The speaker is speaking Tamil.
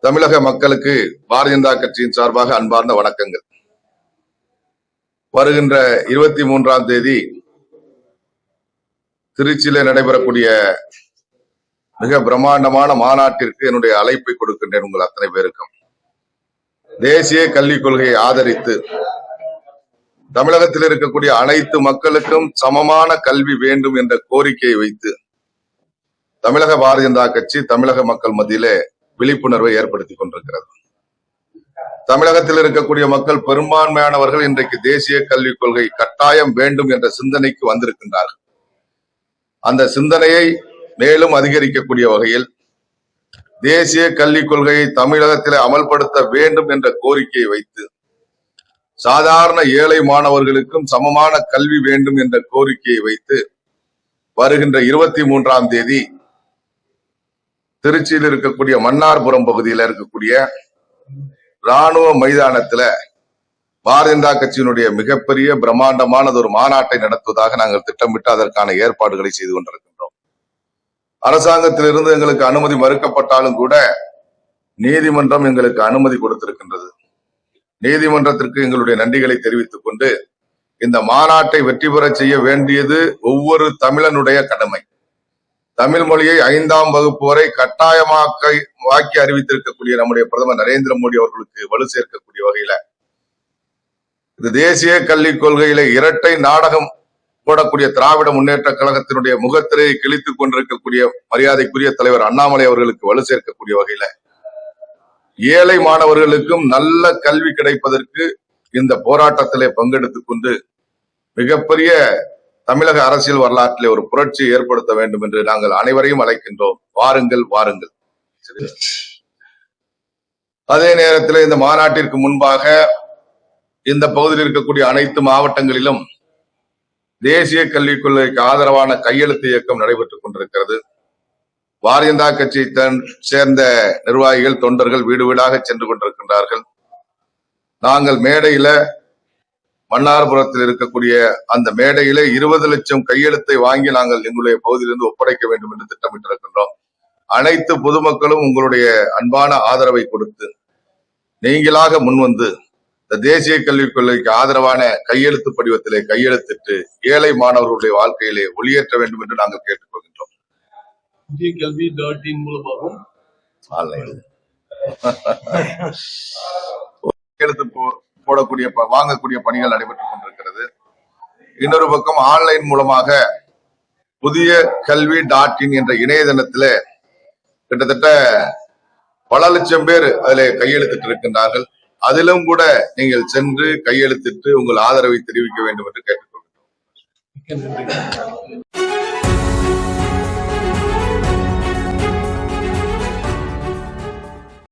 தமிழக மக்களுக்கு பாரதிய ஜனதா கட்சியின் சார்பாக அன்பார்ந்த வணக்கங்கள். வருகின்ற 23ஆம் தேதி திருச்சியில நடைபெறக்கூடிய மிக பிரம்மாண்டமான மாநாட்டிற்கு என்னுடைய அழைப்பை கொடுக்கின்றேன். உங்கள் அத்தனை பேருக்கும் தேசிய கல்விக் கொள்கையை ஆதரித்து தமிழகத்தில் இருக்கக்கூடிய அனைத்து மக்களுக்கும் சமமான கல்வி வேண்டும் என்ற கோரிக்கையை வைத்து தமிழக பாரதிய ஜனதா கட்சி தமிழக மக்கள் மத்தியிலே விழிப்புணர்வை ஏற்படுத்திக் கொண்டிருக்கிறது. தமிழகத்தில் இருக்கக்கூடிய மக்கள் பெரும்பான்மையானவர்கள் இன்றைக்கு தேசிய கல்விக் கொள்கை கட்டாயம் வேண்டும் என்ற சிந்தனைக்கு வந்திருக்கின்றார்கள். அந்த சிந்தனையை மேலும் அதிகரிக்கக்கூடிய வகையில் தேசிய கல்விக் கொள்கையை தமிழகத்தில் அமல்படுத்த வேண்டும் என்ற கோரிக்கையை வைத்து சாதாரண ஏழை மாணவர்களுக்கும் சமமான கல்வி வேண்டும் என்ற கோரிக்கையை வைத்து வருகின்ற 23ஆம் தேதி திருச்சியில் இருக்கக்கூடிய மன்னார்புரம் பகுதியில் இருக்கக்கூடிய ராணுவ மைதானத்துல பாரதிய ஜனதா கட்சியினுடைய மிகப்பெரிய பிரம்மாண்டமானது ஒரு மாநாட்டை நடத்துவதாக நாங்கள் திட்டமிட்டு அதற்கான ஏற்பாடுகளை செய்து கொண்டிருக்கின்றோம். அரசாங்கத்திலிருந்து எங்களுக்கு அனுமதி மறுக்கப்பட்டாலும் கூட நீதிமன்றம் எங்களுக்கு அனுமதி கொடுத்திருக்கின்றது. நீதிமன்றத்திற்கு எங்களுடைய நன்றிகளை தெரிவித்துக் கொண்டு இந்த மாநாட்டை வெற்றி பெற செய்ய வேண்டியது ஒவ்வொரு தமிழனுடைய கடமை. தமிழ் மொழியை 5ஆம் வகுப்பு வரை கட்டாயமாக்கி அறிவித்திருக்கக்கூடிய நம்முடைய பிரதமர் நரேந்திர மோடி அவர்களுக்கு வலு சேர்க்கக்கூடிய வகையில இது தேசிய கல்விக் கொள்கையில இரட்டை நாடகம் போடக்கூடிய திராவிட முன்னேற்ற கழகத்தினுடைய முகத்திரையை கிழித்துக் கொண்டிருக்கக்கூடிய மரியாதைக்குரிய தலைவர் அண்ணாமலை அவர்களுக்கு வலு சேர்க்கக்கூடிய வகையில ஏழை மாணவர்களுக்கும் நல்ல கல்வி கிடைப்பதற்கு இந்த போராட்டத்திலே பங்கெடுத்துக் கொண்டு மிகப்பெரிய தமிழக அரசியல் வரலாற்றிலே ஒரு புரட்சியை ஏற்படுத்த வேண்டும் என்று நாங்கள் அனைவரையும் அழைக்கின்றோம். வாருங்கள் வாருங்கள். அதே நேரத்தில் இந்த மாநாட்டிற்கு முன்பாக இந்த பகுதியில் இருக்கக்கூடிய அனைத்து மாவட்டங்களிலும் தேசிய கல்விக் கொள்கைக்கு ஆதரவான கையெழுத்து இயக்கம் நடைபெற்றுக் கொண்டிருக்கிறது. பாரதிய ஜனதா கட்சியை சேர்ந்த நிர்வாகிகள் தொண்டர்கள் வீடு வீடாக சென்று கொண்டிருக்கின்றார்கள். நாங்கள் மேடையில மன்னார்புரத்தில் இருக்கக்கூடிய அந்த மேடையிலே 20 லட்சம் கையெழுத்தை வாங்கி நாங்கள் எங்களுடைய பகுதியிலிருந்து ஒப்படைக்க வேண்டும் என்று திட்டமிட்டிருக்கின்றோம். அனைத்து பொதுமக்களும் உங்களுடைய அன்பான ஆதரவை கொடுத்து நீங்களாக முன்வந்து இந்த தேசிய கல்விக் கொள்கைக்கு ஆதரவான கையெழுத்து படிவத்திலே கையெழுத்திட்டு ஏழை மாணவர்களுடைய வாழ்க்கையிலே ஒளியேற்ற வேண்டும் என்று நாங்கள் கேட்டுக்கொள்கின்றோம். கல்வி.in மூலமாகவும் போடக்கூடிய வாங்கக்கூடிய பணிகள் நடைபெற்றுக் கொண்டிருக்கிறது. இன்னொரு பக்கம் ஆன்லைன் மூலமாக புதிய கல்வி.in என்ற இணையதளத்தில கிட்டத்தட்ட பல லட்சம் பேர் அதிலே கையெழுத்திட்டு இருக்கின்றார்கள். அதிலும் கூட நீங்கள் சென்று கையெழுத்திட்டு உங்கள் ஆதரவை தெரிவிக்க வேண்டும் என்று கேட்டுக்கொள்கிறோம்.